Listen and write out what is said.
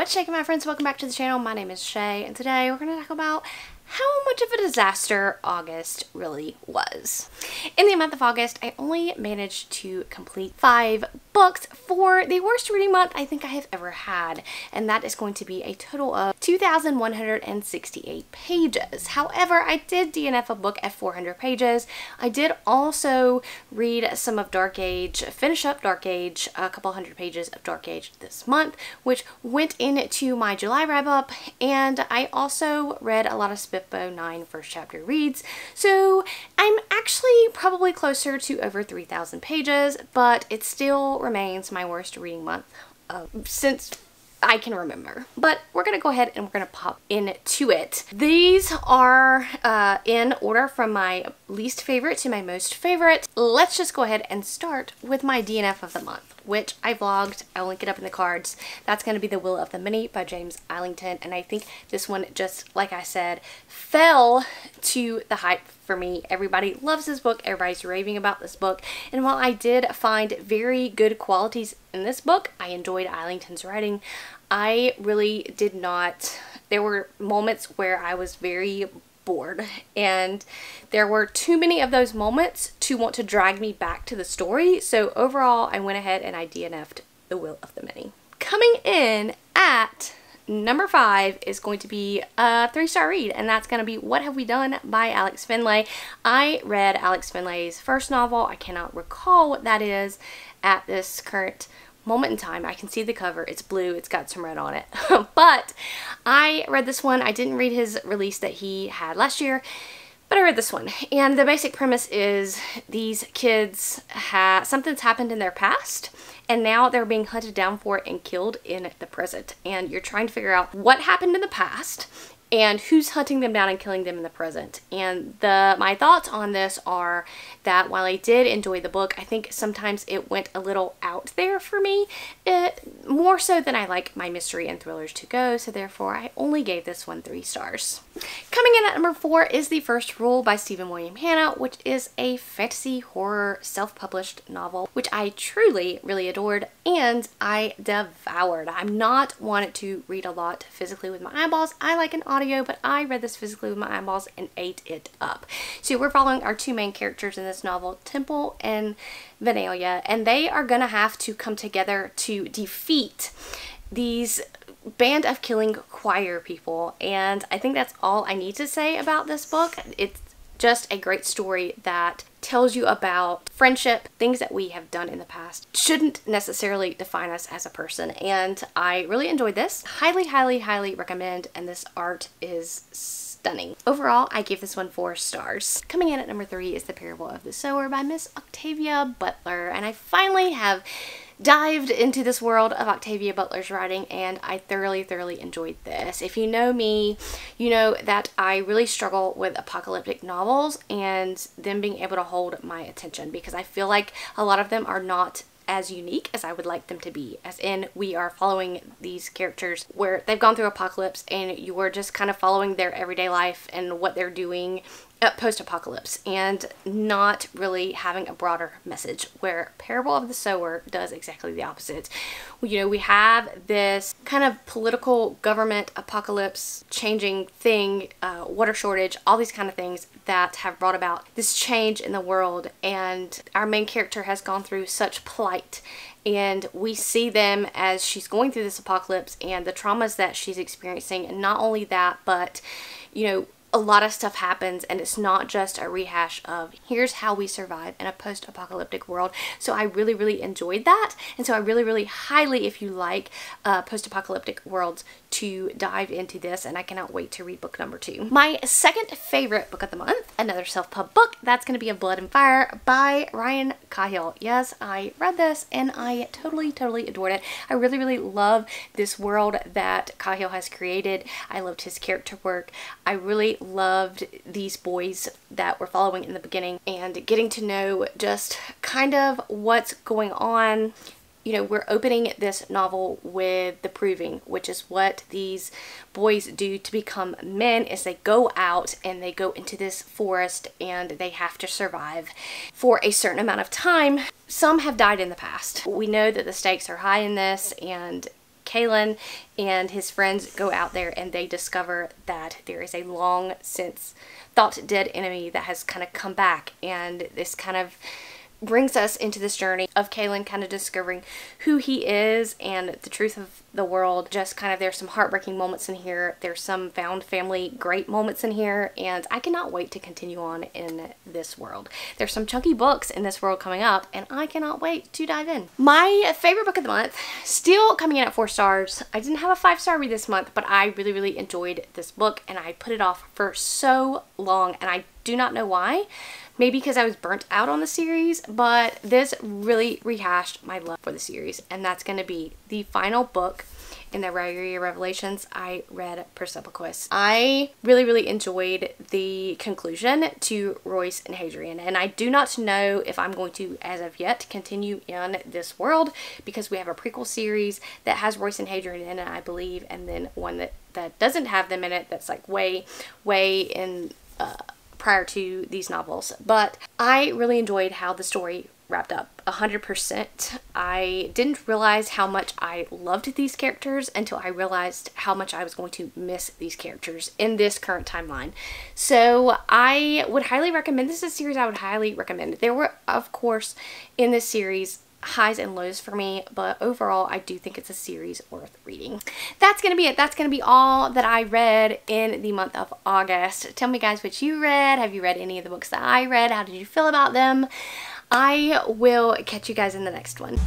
What's shaking, my friends? Welcome back to the channel. My name is Shay, and today we're going to talk about how much of a disaster August really was. In the month of August, I only managed to complete 5 books for the worst reading month I think I have ever had, and that is going to be a total of 2,168 pages. However, I did DNF a book at 400 pages. I did also read some of Dark Age, finish up Dark Age, a couple hundred pages of Dark Age this month, which went into my July wrap-up, and I also read a lot of Spitbo 9 first chapter reads, so I'm actually probably closer to over 3,000 pages, but it still remains my worst reading month since I can remember. But we're gonna go ahead and we're gonna pop into it. These are in order from my least favorite to my most favorite. Let's just go ahead and start with my DNF of the month, which I vlogged. I'll link it up in the cards. That's going to be The Will of the Many by James Islington, and I think this one, just like I said, fell to the hype for me. Everybody loves this book. Everybody's raving about this book, and while I did find very good qualities in this book, I enjoyed Islington's writing. I really did not. There were moments where I was very bored, and there were too many of those moments to want to drag me back to the story. So overall, I went ahead and I DNF'd The Will of the Many. Coming in at number 5 is going to be a 3-star read, and that's going to be What Have We Done by Alex Finlay. I read Alex Finlay's first novel. I cannot recall what that is at this current moment in time. I can see the cover. It's blue. It's got some red on it. But I read this one. I didn't read his release that he had last year, but I read this one. And the basic premise is these kids something's happened in their past, and now they're being hunted down for it and killed in the present. And you're trying to figure out what happened in the past and who's hunting them down and killing them in the present. And my thoughts on this are that while I did enjoy the book, I think sometimes it went a little out there for me, more so than I like my mystery and thrillers to go, so therefore I only gave this one 3 stars. Coming in at number 4 is The First Rule by Stephen William Hanna, which is a fantasy horror self-published novel, which I truly really adored and I devoured. I'm not one to read a lot physically with my eyeballs. I like an audio, but I read this physically with my eyeballs and ate it up. So we're following our 2 main characters in this novel, Temple and Vanellia, and they are gonna have to come together to defeat these band of killing choir people. And I think that's all I need to say about this book. It's just a great story that tells you about friendship. Things that we have done in the past shouldn't necessarily define us as a person, and I really enjoyed this. Highly, highly, highly recommend, and this art is stunning. Overall, I gave this one 4 stars. Coming in at number 3 is The Parable of the Sower by Miss Octavia Butler, and I finally have dived into this world of Octavia Butler's writing, and I thoroughly, thoroughly enjoyed this. If you know me, you know that I really struggle with apocalyptic novels and them being able to hold my attention, because I feel like a lot of them are not as unique as I would like them to be, as in we are following these characters where they've gone through apocalypse and you are just kind of following their everyday life and what they're doing post-apocalypse, and not really having a broader message, where Parable of the Sower does exactly the opposite. You know, we have this kind of political government apocalypse changing thing, water shortage, all these kind of things that have brought about this change in the world, and our main character has gone through such plight, and we see them as she's going through this apocalypse and the traumas that she's experiencing. And not only that, but you know, a lot of stuff happens, and it's not just a rehash of here's how we survive in a post-apocalyptic world. So I really, really enjoyed that, and so I really, really highly, if you like post-apocalyptic worlds, to dive into this, and I cannot wait to read book number 2. My second favorite book of the month, another self-pub book, that's going to be A Blood and Fire by Ryan Cahill. Yes, I read this and I totally, totally adored it. I really, really love this world that Cahill has created. I loved his character work. I really loved these boys that we're following in the beginning, and getting to know just kind of what's going on. You know, we're opening this novel with the proving, which is what these boys do to become men, is they go out and they go into this forest and they have to survive for a certain amount of time. Some have died in the past. We know that the stakes are high in this, and Kaylin and his friends go out there and they discover that there is a long since thought dead enemy that has kind of come back, and this kind of brings us into this journey of Kaylin kind of discovering who he is and the truth of the world. Just kind of, there's some heartbreaking moments in here, there's some found family great moments in here, and I cannot wait to continue on in this world. There's some chunky books in this world coming up, and I cannot wait to dive in. My favorite book of the month, still coming in at 4 stars. I didn't have a 5-star read this month, but I really enjoyed this book, and I put it off for so long, and I do not know why. Maybe because I was burnt out on the series, but this really rehashed my love for the series, and that's going to be the final book in the Raya Revelations. I read Persepolis. I really enjoyed the conclusion to Royce and Hadrian, and I do not know if I'm going to, as of yet, continue in this world, because we have a prequel series that has Royce and Hadrian in it, I believe, and then one that doesn't have them in it, that's like way in prior to these novels. But I really enjoyed how the story wrapped up 100%. I didn't realize how much I loved these characters until I realized how much I was going to miss these characters in this current timeline. So I would highly recommend, this is a series I would highly recommend. There were, of course, in this series highs and lows for me, but overall I do think it's a series worth reading. That's gonna be it. That's gonna be all that I read in the month of August. Tell me guys what you read. Have you read any of the books that I read? How did you feel about them? I will catch you guys in the next one.